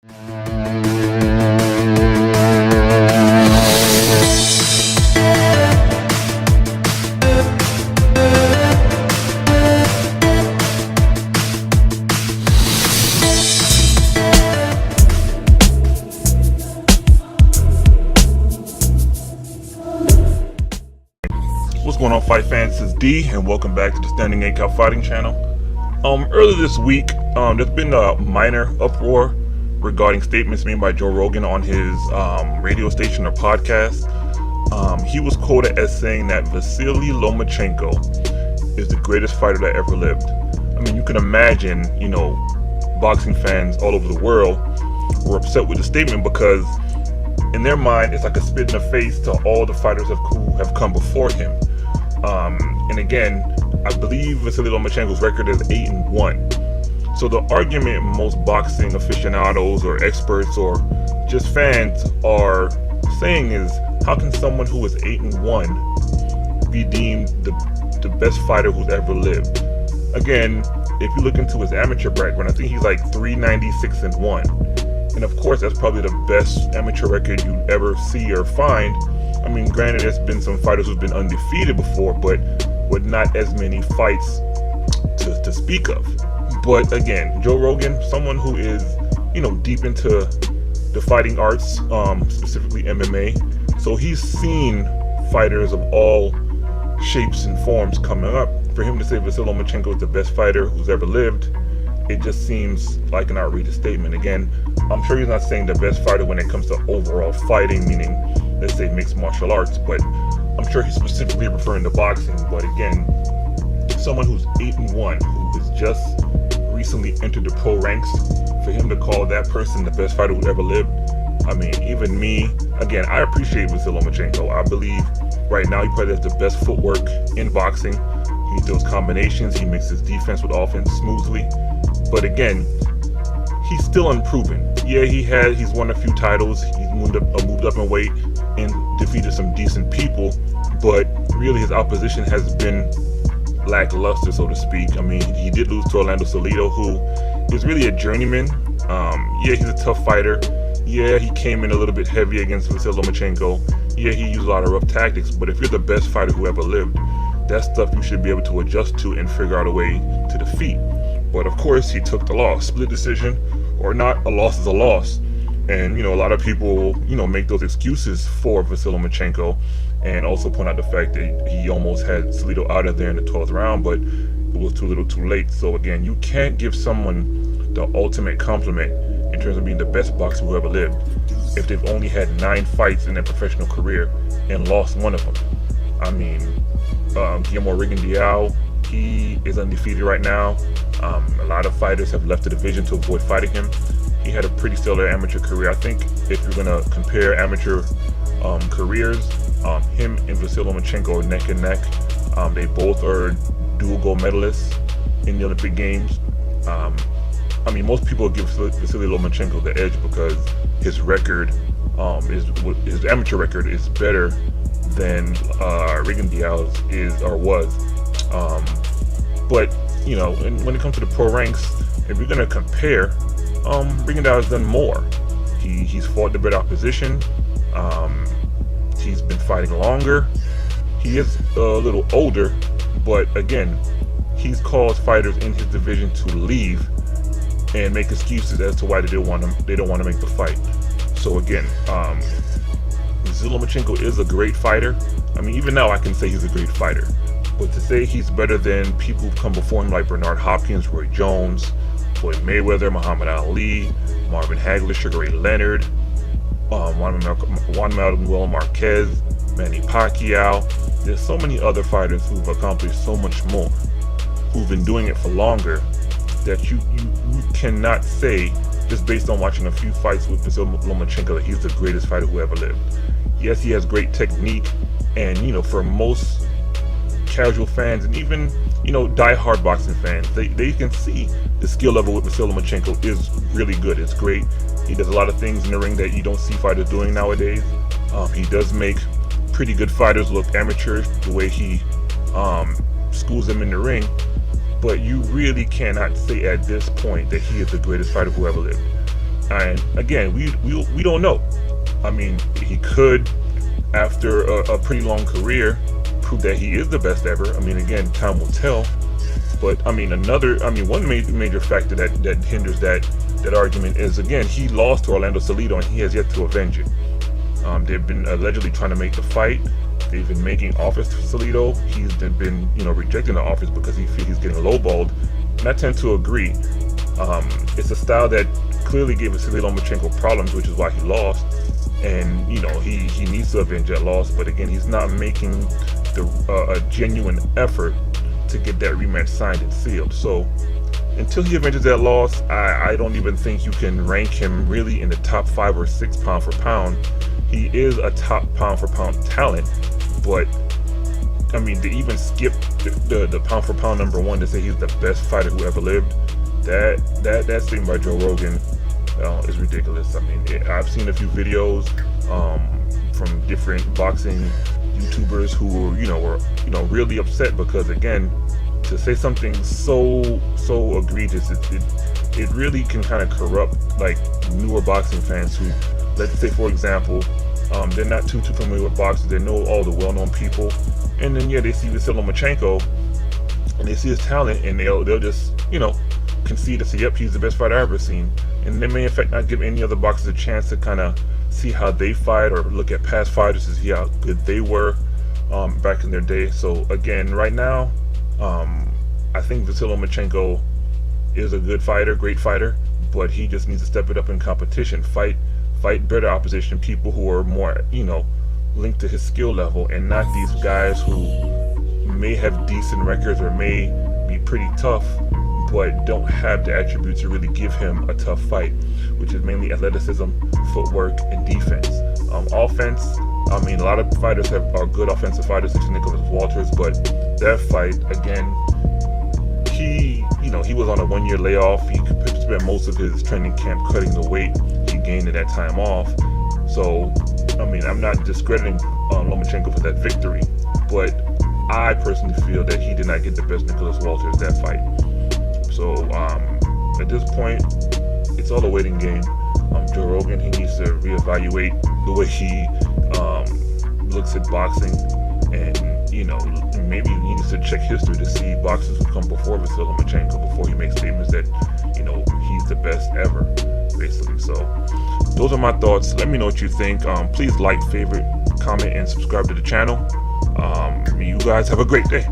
What's going on, fight fans? This is D, and welcome back to the Standing 8 Count Fighting channel. Earlier this week, there's been a minor uproar regarding statements made by Joe Rogan on his radio station or podcast. He was quoted as saying that Vasyl Lomachenko is the greatest fighter that ever lived. I mean, you can imagine, boxing fans all over the world were upset with the statement because in their mind, it's like a spit in the face to all the fighters who have come before him. And again, I believe Vasyl Lomachenko's record is 8-1. So the argument most boxing aficionados or experts or just fans are saying is, how can someone who is 8-1 be deemed the best fighter who's ever lived? Again, if you look into his amateur background, I think he's like 396-1. And of course, that's probably the best amateur record you'd ever see or find. I mean, granted, there's been some fighters who've been undefeated before, but with not as many fights to speak of. But again, Joe Rogan, someone who is, deep into the fighting arts, specifically MMA. So he's seen fighters of all shapes and forms coming up. For him to say Vasyl Lomachenko is the best fighter who's ever lived, it just seems like an outrageous statement. Again, I'm sure he's not saying the best fighter when it comes to overall fighting, meaning, let's say, mixed martial arts, but I'm sure he's specifically referring to boxing. But again, someone who's 8-1, who has just recently entered the pro ranks, for him to call that person the best fighter who ever lived, I mean, even me, again, I appreciate Vasyl Lomachenko. I believe right now he probably has the best footwork in boxing. He does combinations, he mixes defense with offense smoothly. But again, he's still unproven. Yeah, he's won a few titles, he's moved up in weight and defeated some decent people, but really his opposition has been lackluster, so to speak. I mean, he did lose to Orlando Salido, who is really a journeyman. Yeah, he's a tough fighter. Yeah, he came in a little bit heavy against Vasyl Lomachenko. Yeah, he used a lot of rough tactics, but if you're the best fighter who ever lived, that's stuff you should be able to adjust to and figure out a way to defeat. But of course, he took the loss. Split decision or not, a loss is a loss. And, a lot of people, make those excuses for Vasyl Lomachenko and also point out the fact that he almost had Salido out of there in the 12th round, but it was too little too late. So again, you can't give someone the ultimate compliment in terms of being the best boxer who ever lived if they've only had 9 fights in their professional career and lost one of them. I mean, Guillermo Rigondeaux, he is undefeated right now. A lot of fighters have left the division to avoid fighting him. He had a pretty stellar amateur career. I think if you're going to compare amateur careers, him and Vasyl Lomachenko are neck and neck. They both are dual gold medalists in the Olympic Games. I mean, most people give Vasyl Lomachenko the edge because his record, his amateur record, is better than Rigondeaux's is or was. But and when it comes to the pro ranks, if you're gonna compare, Rigondeaux has done more. He's fought the better opposition. He's been fighting longer. He is a little older, but again, he's caused fighters in his division to leave and make excuses as to why they don't want to make the fight. So again, Vasyl Lomachenko is a great fighter. I mean, even now I can say he's a great fighter. But to say he's better than people who've come before him like Bernard Hopkins, Roy Jones, Floyd Mayweather, Muhammad Ali, Marvin Hagler, Sugar Ray Leonard, Juan Manuel Marquez, Manny Pacquiao. There's so many other fighters who've accomplished so much more, who've been doing it for longer, that you cannot say, just based on watching a few fights with Vasyl Lomachenko, that he's the greatest fighter who ever lived. Yes, he has great technique, and for most casual fans and even die-hard boxing fans, they can see the skill level with Vasyl Lomachenko is really good. It's great. He does a lot of things in the ring that you don't see fighters doing nowadays. He does make pretty good fighters look amateurish the way he schools them in the ring. But you really cannot say at this point that he is the greatest fighter who ever lived. And again, we don't know. I mean, he could, after a pretty long career, prove that he is the best ever. I mean, again, time will tell. But I mean, one major factor that hinders that argument is, again, he lost to Orlando Salido and he has yet to avenge it. They've been allegedly trying to make the fight. They've been making offers to Salido. He's been rejecting the offers because he feels he's getting lowballed. And I tend to agree. It's a style that clearly gave Vasyl Lomachenko problems, which is why he lost. And he needs to avenge that loss. But again, he's not making a genuine effort to get that rematch signed and sealed. So until he avenges that loss, I don't even think you can rank him really in the top 5 or 6 pound for pound. He is a top pound for pound talent, but I mean, to even skip the pound for pound number 1 to say he's the best fighter who ever lived, that statement by Joe Rogan is ridiculous. I mean, I've seen a few videos from different boxing YouTubers who were really upset because, again, to say something so egregious, it really can kind of corrupt like newer boxing fans who, let's say for example, they're not too familiar with boxing. They know all the well-known people, and then they see Vasyl Lomachenko and they see his talent, and they'll just concede to say, yep, he's the best fighter I've ever seen, and they may in fact not give any other boxers a chance to kind of see how they fight or look at past fighters to see how good they were back in their day. So again, right now, I think Vasyl Lomachenko is a good fighter, great fighter, but he just needs to step it up in competition, fight better opposition, people who are more linked to his skill level, and not these guys who may have decent records or may be pretty tough but don't have the attributes to really give him a tough fight, which is mainly athleticism, footwork, and defense. Offense, I mean, a lot of fighters are good offensive fighters, such as Nicholas Walters, but that fight, again, he was on a 1-year layoff. He spent most of his training camp cutting the weight he gained in that time off. So, I mean, I'm not discrediting Lomachenko for that victory, but I personally feel that he did not get the best Nicholas Walters that fight. So, at this point, it's all a waiting game. Joe Rogan, he needs to reevaluate the way he looks at boxing, and maybe he needs to check history to see boxers who come before Vasyl Lomachenko before he makes statements that he's the best ever, basically. So those are my thoughts. Let me know what you think. Please like, favorite, comment, and subscribe to the channel. You guys have a great day.